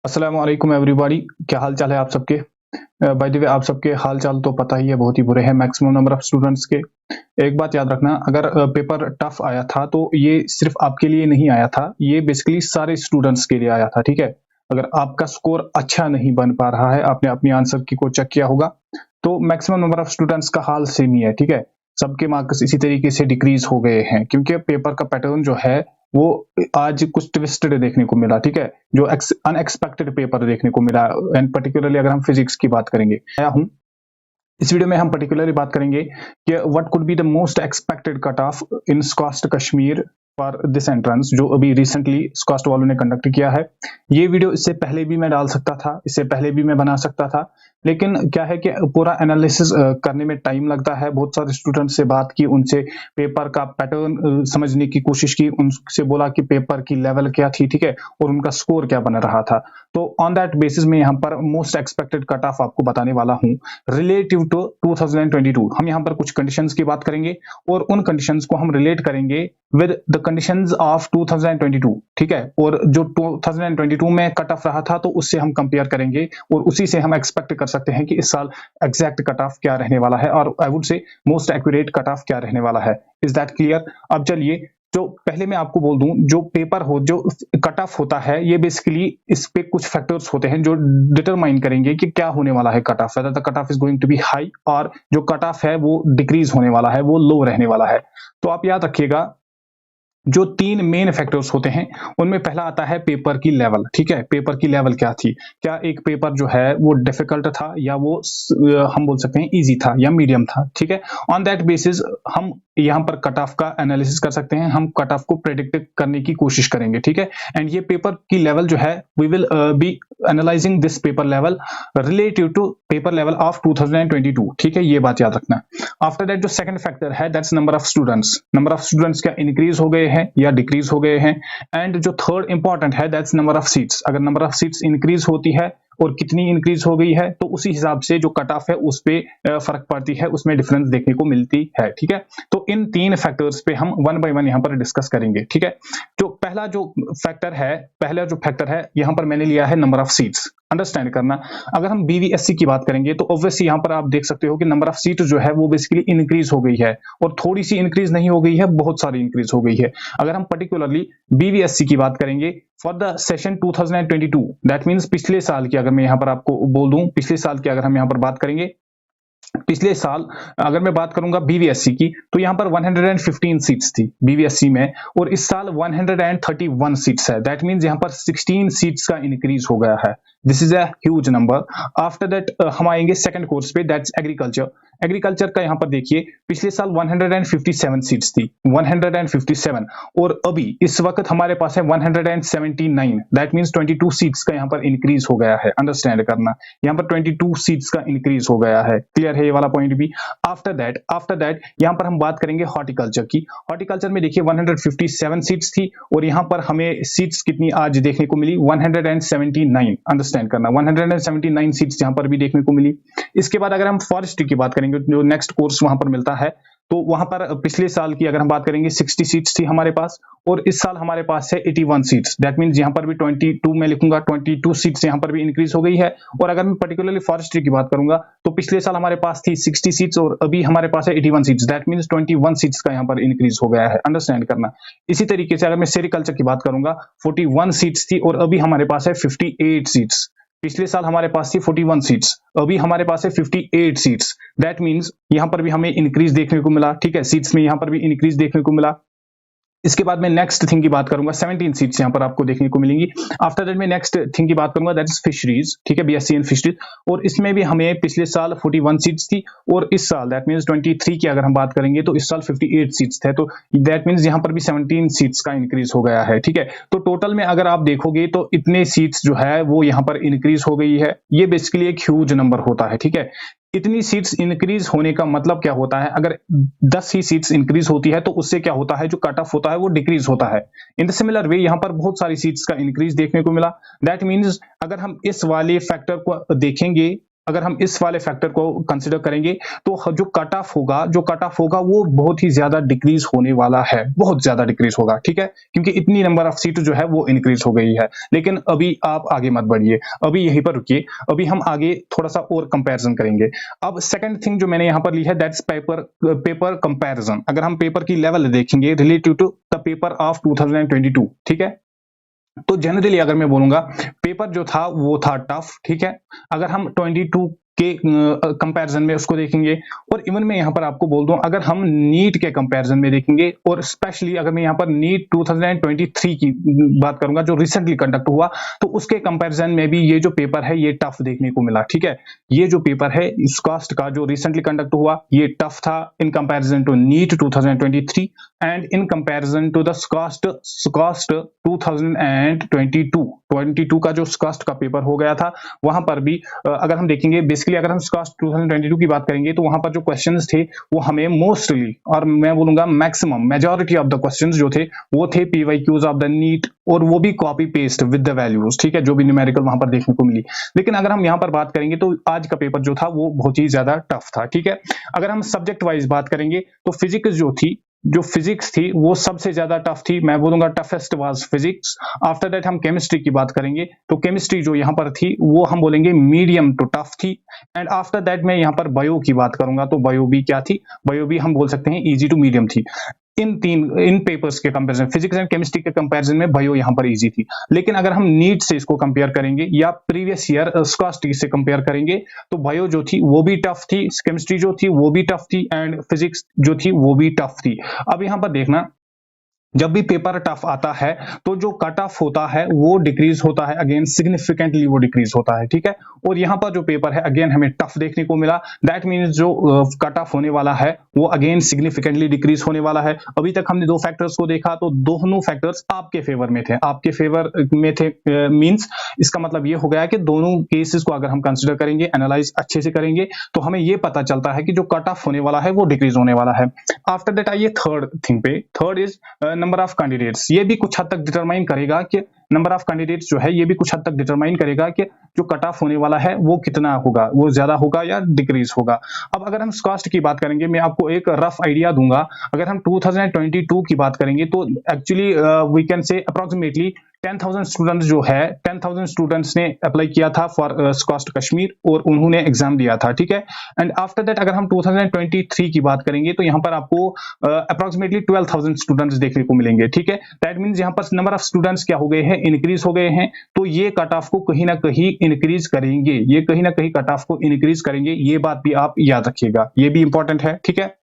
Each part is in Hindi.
अस्सलाम वालेकुम एवरीबॉडी। क्या हाल चाल है आप सबके? बाय द वे आप सबके हाल चाल तो पता ही है, बहुत ही बुरे हैं मैक्सिमम नंबर ऑफ स्टूडेंट्स के। एक बात याद रखना, अगर पेपर टफ आया था तो ये सिर्फ आपके लिए नहीं आया था, ये बेसिकली सारे स्टूडेंट्स के लिए आया था, ठीक है? अगर आपका स्कोर अच्छा नहीं बन पा रहा है, आपने अपनी आंसर की को चेक किया होगा, तो मैक्सिमम नंबर ऑफ स्टूडेंट्स का हाल सेम ही है, ठीक है? सबके मार्क्स इसी तरीके से डिक्रीज हो गए हैं क्योंकि पेपर का पैटर्न जो है वो आज कुछ ट्विस्टेड देखने को मिला, ठीक है? जो अनएक्सपेक्टेड पेपर देखने को मिला, एंड पर्टिकुलरली अगर हम फिजिक्स की बात करेंगे, आया हूँ इस वीडियो में हम पर्टिकुलरली बात करेंगे कि what could be the most expected cut off in SKUAST Kashmir for this entrance, जो अभी रिसेंटली स्कॉस्ट वालों ने कंडक्ट किया है। ये वीडियो इससे पहले भी मैं डाल सकता था, इससे पहले भी मैं बना सकता था, लेकिन क्या है कि पूरा एनालिसिस करने में टाइम लगता है। बहुत सारे स्टूडेंट से बात की, उनसे पेपर का पैटर्न समझने की कोशिश की, उनसे बोला कि पेपर की लेवल क्या थी, ठीक है, और उनका स्कोर क्या बन रहा था। तो ऑन दैट बेसिस में यहाँ पर मोस्ट एक्सपेक्टेड कट ऑफ आपको बताने वाला हूँ रिलेटिव टू 2022। हम यहाँ पर कुछ कंडीशंस की बात करेंगे और उन कंडीशंस को हम रिलेट करेंगे विद द कंडीशंस ऑफ 2022, ठीक है? और जो 2022 में कट ऑफ रहा था तो उससे हम कंपेयर करेंगे और उसी से हम एक्सपेक्ट कर सकते हैं कि इस साल एग्जैक्ट कट ऑफ क्या रहने वाला है, और I would say most accurate cut off क्या रहने वाला है। Is that clear? अब चलिए, जो पहले मैं आपको बोल दूं, जो पेपर हो, जो कट ऑफ होता है, ये बेसिकली इस पे कुछ फैक्टर्स होते हैं जो डिटरमाइन करेंगे कि क्या होने वाला है cut off, whether the cut off is going to be high और जो कट ऑफ है वो डिक्रीज होने वाला है, वो लो रहने वाला है। तो आप याद रखिएगा, जो तीन मेन फैक्टर्स होते हैं उनमें पहला आता है पेपर की लेवल, ठीक है? पेपर की लेवल क्या थी, क्या एक पेपर जो है वो डिफिकल्ट था या वो हम बोल सकते हैं इजी था या मीडियम था, ठीक है? ऑन दैट बेसिस हम यहाँ पर कट ऑफ का एनालिसिस कर सकते हैं, हम कट ऑफ को प्रेडिक्ट करने की कोशिश करेंगे, ठीक है? एंड ये पेपर की लेवल जो है, we will be analysing this paper level relative to paper level of 2022, ठीक है? ये बात याद रखना। आफ्टर दैट जो सेकंड फैक्टर है, that's number of students. Number of students क्या इंक्रीज हो गए हैं या डिक्रीज हो गए हैं? एंड जो थर्ड इंपॉर्टेंट है, दैट्स नंबर ऑफ सीट्स। अगर नंबर ऑफ सीट्स इंक्रीज होती है और कितनी इंक्रीज हो गई है, तो उसी हिसाब से जो कट ऑफ है उस पे फर्क पड़ती है, उसमें डिफरेंस देखने को मिलती है, ठीक है? तो इन तीन फैक्टर्स पे हम वन बाय वन यहाँ पर डिस्कस करेंगे, ठीक है? जो पहला जो फैक्टर है यहाँ पर मैंने लिया है नंबर ऑफ सीट्स। अंडरस्टैंड करना, अगर हम बीवीएससी की बात करेंगे तो ऑब्वियसली यहाँ पर आप देख सकते हो कि नंबर ऑफ सीट जो है वो बेसिकली इंक्रीज हो गई है, और थोड़ी सी इंक्रीज नहीं हो गई है, बहुत सारी इंक्रीज हो गई है। अगर हम पर्टिकुलरली बीवीएससी की बात करेंगे for the session 2022, that means पिछले साल की, अगर मैं यहाँ पर आपको बोल दूं पिछले साल की अगर हम यहाँ पर बात करेंगे, पिछले साल अगर मैं बात करूंगा बीवीएससी की, तो यहां पर 115 सीट्स थी बीवीएससी में, और इस साल 131 सीट्स है। दैट मींस यहां पर 16 सीट्स का इंक्रीज हो गया है। This is a huge number. After that हम आएंगे सेकंड कोर्स पे, दैट्स एग्रीकल्चर। एग्रीकल्चर का यहां पर देखिए, पिछले साल 157 सीट्स थी, 157, और अभी इस वक्त हमारे पास है 179। दैट मींस 22 सीट्स का यहां पर इंक्रीज हो गया है। अंडरस्टैंड करना, यहां पर 22 सीट्स का इंक्रीज हो गया है। क्लियर है ये वाला पॉइंट भी? आफ्टर दैट यहां पर हम बात करेंगे हॉर्टिकल्चर की। हॉर्टिकल्चर में देखिए 157 सीट्स थी, और यहां पर हमें सीट्स कितनी आज देखने को मिली, 179। अंडरस्टैंड करना, 179 सीट्स यहां पर भी देखने को मिली। इसके बाद अगर हम फॉरेस्ट्री की बात करेंगे, जो नेक्स्ट कोर्स वहां पर मिलता है, तो वहां पर पिछले साल की अगर हम बात करेंगे 60 सीट्स थी हमारे पास, और इस साल हमारे पास है 81 सीट्स। दैट मींस यहां पर भी 22 में लिखूंगा, 22 सीट्स यहां पर भी इंक्रीज हो गई है। और अगर मैं पर्टिकुलरली फॉरेस्ट्री की बात करूंगा, तो पिछले साल हमारे पास थी 60 सीट्स और अभी हमारे पास है 81 सीट्स। दैट मींस 21 सीट्स का यहां पर इंक्रीज हो गया है। अंडरस्टैंड करना। इसी तरीके से अगर मैं सेरिकल्चर की बात करूंगा, 41 सीट्स थी और अभी हमारे पास है 58 सीट्स। पिछले साल हमारे पास थी 41 सीट्स, अभी हमारे पास है 58 सीट्स। दैट मींस यहां पर भी हमें इंक्रीज देखने को मिला, ठीक है? सीट्स में यहां पर भी इंक्रीज देखने को मिला। इसके बाद मैं नेक्स्ट थिंग की बात करूंगा, 17 सीट्स यहां पर आपको देखने को मिलेंगी। आफ्टर दैट मैं नेक्स्ट थिंग की बात करूंगा, दैट इज फिशरीज, ठीक है? बीएससी इन फिशरीज, और इसमें भी हमें पिछले साल 41 सीट्स थी, और इस साल दैट मींस 23 की अगर हम बात करेंगे तो इस साल 58 सीट्स थे। तो दैट मींस यहां पर भी 17 सीट्स का इंक्रीज हो गया है, ठीक है? तो टोटल में अगर आप देखोगे तो इतने सीट्स जो है वो यहां पर इंक्रीज हो गई है। ये बेसिकली एक ह्यूज नंबर होता है, ठीक है? इतनी सीट्स इंक्रीज होने का मतलब क्या होता है? अगर 10 ही सीट्स इंक्रीज होती है तो उससे क्या होता है, जो कट ऑफ होता है वो डिक्रीज होता है। इन द सिमिलर वे यहां पर बहुत सारी सीट्स का इंक्रीज देखने को मिला। दैट मींस अगर हम इस वाले फैक्टर को देखेंगे अगर हम इस वाले फैक्टर को कंसिडर करेंगे तो जो कट ऑफ होगा वो बहुत ही ज्यादा डिक्रीज होने वाला है, बहुत ज्यादा डिक्रीज होगा, ठीक है, क्योंकि इतनी नंबर ऑफ सीट जो है वो इंक्रीज हो गई है। लेकिन अभी आप आगे मत बढ़िए, अभी यहीं पर रुकिए, अभी हम आगे थोड़ा सा और कंपैरिजन करेंगे। अब सेकंड थिंग जो मैंने यहाँ पर ली है दैट्स पेपर कंपैरिजन। अगर हम पेपर की लेवल देखेंगे relative to the paper of 2022, ठीक है, तो जनरली अगर मैं बोलूंगा पेपर जो था वो था टफ, ठीक है। अगर हम 22 के कंपैरिजन में उसको देखेंगे, और इवन मैं यहाँ पर आपको बोल दूं अगर हम नीट के कंपैरिजन में देखेंगे, और स्पेशली अगर मैं यहाँ पर नीट 2023 की बात करूंगा जो रिसेंटली कंडक्ट हुआ, तो उसके कंपैरिजन में भी ये जो पेपर है ये टफ देखने को मिला, ठीक है। ये जो पेपर है इस कास्ट का जो रिसेंटली कंडक्ट हुआ ये टफ था in comparison to NEET 2023 and in comparison to the cast 2022 का जो कास्ट का पेपर हो गया था, वहां पर भी अगर हम देखेंगे बेसिकली अगर हम कास्ट 2022 की बात करेंगे तो वहां पर जो क्वेश्चंस थे वो हमें मोस्टली, और मैं बोलूंगा maximum majority of the questions जो थे वो थे पीवाईक्यूज ऑफ द नीट, और वो भी copy paste with the values, ठीक है, जो भी न्यूमेरिकल वहां पर देखने को मिली। लेकिन अगर हम यहाँ पर बात करेंगे तो आज का पेपर जो था वो बहुत ही ज्यादा टफ था, ठीक है। अगर हम सब्जेक्ट वाइज बात करेंगे तो जो फिजिक्स थी वो सबसे ज्यादा टफ थी, मैं बोलूंगा toughest was physics. After that हम केमिस्ट्री की बात करेंगे तो केमिस्ट्री जो यहाँ पर थी वो हम बोलेंगे मीडियम टू टफ थी। एंड आफ्टर दैट मैं यहाँ पर बायो की बात करूंगा तो बायो भी क्या थी, बायो भी हम बोल सकते हैं इजी टू मीडियम थी। इन पेपर्स के कंपैरिजन, फिजिक्स एंड केमिस्ट्री के कंपैरिजन में बायो यहां पर इजी थी। लेकिन अगर हम नीट से इसको कंपेयर करेंगे या प्रीवियस ईयर स्कॉस्टिक से कंपेयर करेंगे तो बायो जो थी वो भी टफ थी, केमिस्ट्री जो थी वो भी टफ थी, एंड फिजिक्स जो थी वो भी टफ थी। अब यहां पर देखना, जब भी पेपर टफ आता है तो जो कट ऑफ होता है वो डिक्रीज होता है, अगेन सिग्निफिकेंटली वो डिक्रीज होता है, ठीक है। और यहाँ पर जो पेपर है अगेन हमें टफ देखने को मिला, दैट मीन्स जो कट ऑफ होने वाला है वो अगेन सिग्निफिकेंटली डिक्रीज होने वाला है। अभी तक हमने दो फैक्टर्स को देखा तो दोनों फैक्टर्स आपके फेवर में थे, मीन्स इसका मतलब ये हो गया कि दोनों केसेस को अगर हम कंसिडर करेंगे, एनालाइज अच्छे से करेंगे तो हमें ये पता चलता है कि जो कट ऑफ होने वाला है वो डिक्रीज होने वाला है। आफ्टर दैट आइए थर्ड थिंग पे, third is number of candidates. ये भी कुछ हद तक डिटरमाइन करेगा कि नंबर ऑफ कैंडिडेट्स जो है ये भी कुछ हद तक डिटरमाइन करेगा कि जो कट ऑफ होने वाला है वो कितना होगा, वो ज्यादा होगा या डिक्रीज होगा। अब अगर हम कास्ट की बात करेंगे, मैं आपको एक रफ आइडिया दूंगा। अगर हम 2022 की बात करेंगे तो actually we can say approximately 10,000 students जो है 10,000 स्टूडेंट्स ने अप्लाई किया था फॉर कास्ट कश्मीर और उन्होंने एग्जाम दिया था, ठीक है। एंड आफ्टर दैट अगर हम 2023 की बात करेंगे तो यहाँ पर आपको अप्रोक्सीमेटली 12,000 स्टूडेंट्स देखने को मिलेंगे, ठीक है। दैट मीन्स यहाँ पर नंबर ऑफ स्टूडेंट्स क्या हो गए हैं, इंक्रीज हो गए हैं। तो ये कट ऑफ को कहीं ना कहीं इंक्रीज करेंगे, ये कहीं ना कहीं कट ऑफ को इंक्रीज करेंगे, ये बात भी आप याद रखिएगा, ये भी इंपॉर्टेंट है, ठीक है।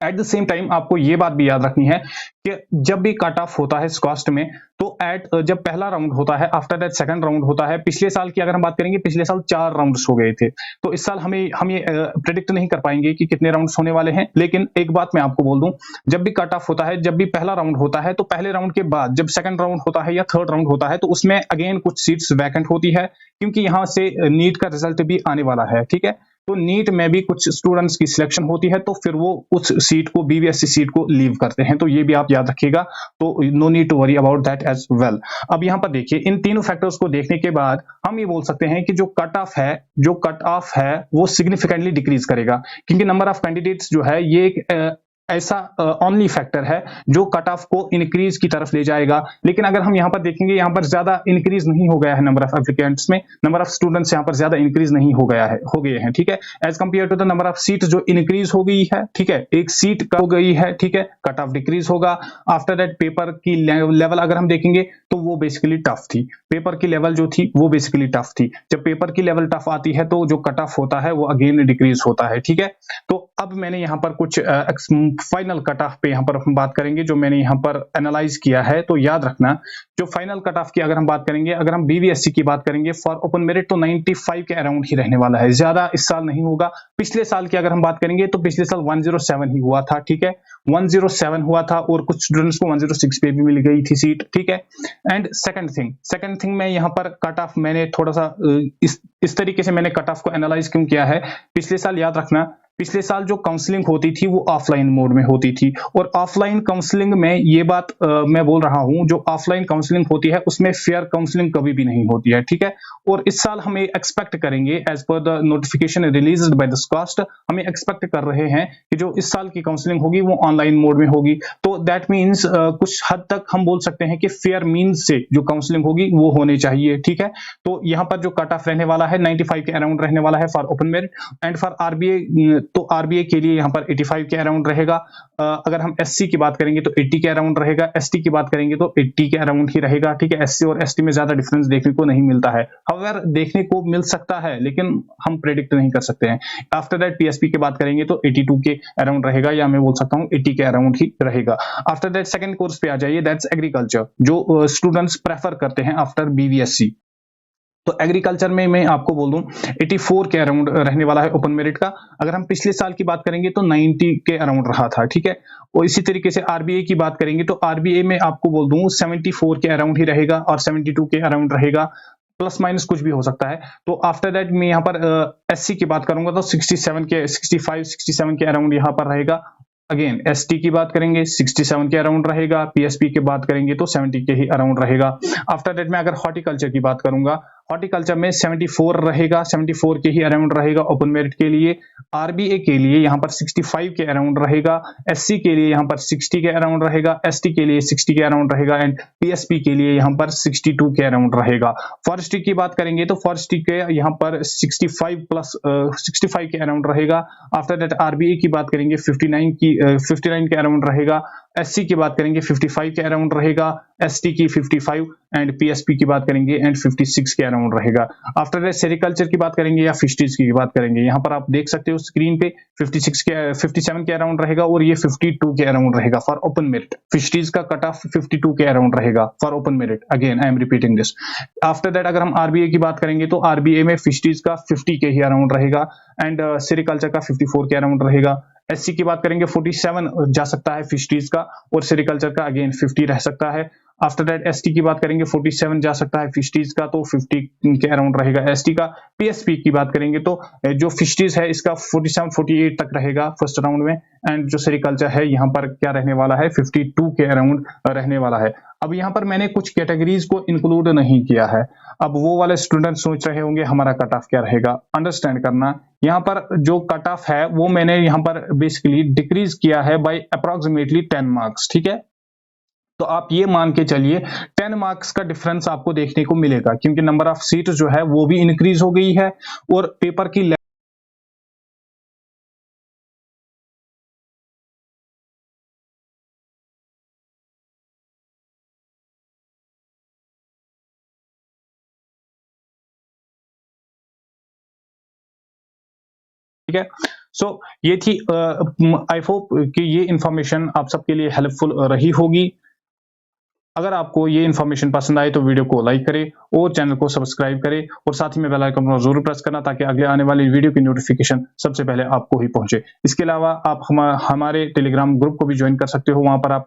एट द सेम टाइम आपको ये बात भी याद रखनी है कि जब भी कट ऑफ होता है कास्ट में तो जब पहला राउंड होता है आफ्टर दैट सेकंड राउंड होता है। पिछले साल की अगर हम बात करेंगे, पिछले साल 4 राउंड्स हो गए थे, तो इस साल हम ये प्रेडिक्ट नहीं कर पाएंगे कि कितने राउंड्स होने वाले हैं। लेकिन एक बात मैं आपको बोल दूं, जब भी कट ऑफ होता है, जब भी पहला राउंड होता है तो पहले राउंड के बाद जब सेकंड राउंड होता है या थर्ड राउंड होता है तो उसमें अगेन कुछ सीट्स वैकेंट होती है, क्योंकि यहां से नीट का रिजल्ट भी आने वाला है, ठीक है। तो नीट में भी कुछ स्टूडेंट्स की सिलेक्शन होती है तो फिर वो उस सीट को, बीवीएससी सीट को लीव करते हैं, तो ये भी आप याद रखिएगा। तो no need to worry about that as well. अब यहाँ पर देखिए, इन तीनों फैक्टर्स को देखने के बाद हम ये बोल सकते हैं कि जो कट ऑफ है वो सिग्निफिकेंटली डिक्रीज करेगा, क्योंकि नंबर ऑफ कैंडिडेट्स जो है ये एक ऐसा ओनली फैक्टर है जो कट ऑफ को इंक्रीज की तरफ ले जाएगा। लेकिन अगर हम यहाँ पर देखेंगे, यहाँ पर ज्यादा इंक्रीज नहीं हो गया है नंबर ऑफ एप्लीकेंट्स में, नंबर ऑफ स्टूडेंट्स यहाँ पर ज्यादा इंक्रीज नहीं हो गए हैं, ठीक है, as compare to the number of seat जो इंक्रीज हो गई है, ठीक है, एक सीट हो गई है, ठीक है, कट ऑफ डिक्रीज होगा। आफ्टर दैट पेपर की लेवल अगर हम देखेंगे तो वो बेसिकली टफ थी, पेपर की लेवल जो थी वो बेसिकली टफ थी। जब पेपर की लेवल टफ आती है तो जो कट ऑफ होता है वो अगेन डिक्रीज होता है, ठीक है। तो अब मैंने यहाँ पर कुछ फाइनल कट ऑफ पे यहाँ पर हम बात करेंगे जो मैंने यहाँ पर एनालाइज किया है। तो याद रखना, जो फाइनल कट ऑफ की अगर हम बात करेंगे, अगर हम बीवीएससी की बात करेंगे फॉर ओपन मेरिट तो 95 के अराउंड ही रहने वाला है, ज्यादा इस साल नहीं होगा। पिछले साल की अगर हम बात करेंगे तो पिछले साल 107 ही हुआ था, ठीक है, 107 हुआ था और कुछ स्टूडेंट्स को 106 पे भी मिल गई थी सीट, ठीक है। एंड सेकंड थिंग मैं यहाँ पर कट ऑफ मैंने थोड़ा सा इस तरीके से मैंने कट ऑफ को एनालाइज क्यों किया है। पिछले साल याद रखना पिछले साल जो काउंसलिंग होती थी वो ऑफलाइन मोड में होती थी, और ऑफलाइन काउंसलिंग में ये बात मैं बोल रहा हूँ, जो ऑफलाइन काउंसलिंग होती है उसमें फेयर काउंसलिंग कभी भी नहीं होती है, ठीक है। और इस साल हमें एक्सपेक्ट करेंगे, as per the notification released by the SKUAST, हमें एक्सपेक्ट कर रहे हैं कि जो इस साल की काउंसलिंग होगी वो ऑनलाइन मोड में होगी। तो दैट मीन्स कुछ हद तक हम बोल सकते हैं कि फेयर मीन्स से जो काउंसलिंग होगी वो होनी चाहिए, ठीक है। तो यहाँ पर जो कट ऑफ रहने वाला है 95 के अराउंड रहने वाला है for open merit, and for RBA तो आरबीए के लिए यहाँ पर 85 के अराउंड रहेगा। अगर हम एससी की बात करेंगे तो 80 के अराउंड रहेगा, एसटी की बात करेंगे तो 80 के अराउंड ही रहेगा, ठीक है। एससी और एसटी में ज्यादा डिफरेंस देखने को नहीं मिलता है, अगर देखने को मिल सकता है लेकिन हम प्रेडिक्ट नहीं कर सकते हैं। आफ्टर दैट पीएसपी की बात करेंगे तो 82 के अराउंड रहेगा, या मैं बोल सकता हूँ 80 के अराउंड ही रहेगा। आफ्टर दैट सेकंड कोर्स पे आ जाइए, दैट्स एग्रीकल्चर, जो स्टूडेंट्स प्रेफर करते हैं आफ्टर बीवीएससी। तो एग्रीकल्चर में मैं आपको बोल दूं 84 के अराउंड रहने वाला है ओपन मेरिट का। अगर हम पिछले साल की बात करेंगे तो 90 के अराउंड रहा था, ठीक है। और इसी तरीके से आरबीए की बात करेंगे तो आरबीए में आपको बोल दूं 74 के अराउंड ही रहेगा और 72 के अराउंड रहेगा, प्लस माइनस कुछ भी हो सकता है। तो आफ्टर दैट मैं यहाँ पर एससी की बात करूंगा तो 67 के 65 67 के अराउंड यहाँ पर रहेगा। अगेन एसटी की बात करेंगे 67 के अराउंड रहेगा, पीएसपी की बात करेंगे तो 70 के ही अराउंड रहेगा। आफ्टर दैट मैं अगर हॉर्टिकल्चर की बात करूंगा, हॉर्टिकल्चर में 74 रहेगा, 74 के ही अराउंड रहेगा ओपन मेरिट के लिए। आरबीए के लिए यहाँ पर 65 के अराउंड रहेगा, एससी के लिए यहाँ पर 60 के अराउंड रहेगा, एसटी के लिए 60 के अराउंड रहेगा, एंड पीएसपी के लिए यहाँ पर 62 के अराउंड रहेगा। फॉरेस्ट्री की बात करेंगे तो फॉरेस्ट्री के यहाँ पर 65 के अराउंड रहेगा। आफ्टर दैट आरबीए की बात करेंगे 59 के अराउंड रहेगा, एससी की बात करेंगे 55 के अराउंड रहेगा, एसटी की 55, एंड पीएसपी की बात करेंगे एंड 56 के अराउंड रहेगा। आफ्टर दैट सेरिकल्चर की बात करेंगे या फिशरीज की बात करेंगे, यहाँ पर आप देख सकते हो स्क्रीन पे 57 के अराउंड रहेगा और ये 52 के अराउंड रहेगा फॉर ओपन मेरिट। फिशरीज का कट ऑफ 52 के अराउंड रहेगा for open merit. Again I am repeating this. After that अगर हम आरबीए की बात करेंगे तो आरबीए में फिशरीज का 50 के ही अराउंड रहेगा, एंड सेरिकल्चर का 54 के अराउंड रहेगा। एससी की बात करेंगे 47 जा सकता है फिशरीज का, और सेरिकल्चर का अगेन 50 रह सकता है। आफ्टर दैट एसटी की बात करेंगे 47 जा सकता है फिशरीज का, तो 50 के अराउंड रहेगा एसटी का। पीएसपी की बात करेंगे तो जो फिशरीज है इसका 47 48 तक रहेगा फर्स्ट राउंड में, एंड जो सेरिकल्चर है यहाँ पर क्या रहने वाला है 52 के अराउंड रहने वाला है। अब यहाँ पर मैंने कुछ कैटेगरीज को इंक्लूड नहीं किया है। अब वो वाले स्टूडेंट सोच रहे होंगे हमारा कट ऑफ क्या रहेगा। अंडरस्टैंड करना, यहाँ पर जो कट ऑफ है वो मैंने यहाँ पर बेसिकली डिक्रीज किया है बाय अप्रोक्सीमेटली 10 मार्क्स, ठीक है। तो आप ये मान के चलिए 10 मार्क्स का डिफरेंस आपको देखने को मिलेगा, क्योंकि नंबर ऑफ सीट जो है वो भी इंक्रीज हो गई है और पेपर की ठीक है। सो ये थी, आई होप कि ये इंफॉर्मेशन आप सबके लिए हेल्पफुल रही होगी। अगर आपको ये इन्फॉर्मेशन पसंद आए तो वीडियो को लाइक करें और चैनल को सब्सक्राइब करें, और साथ ही में बेल आइकन को जरूर प्रेस करना ताकि अगले आने वाली वीडियो की नोटिफिकेशन सबसे पहले आपको ही पहुंचे। इसके अलावा आप हमारे टेलीग्राम ग्रुप को भी ज्वाइन कर सकते हो, वहां पर आप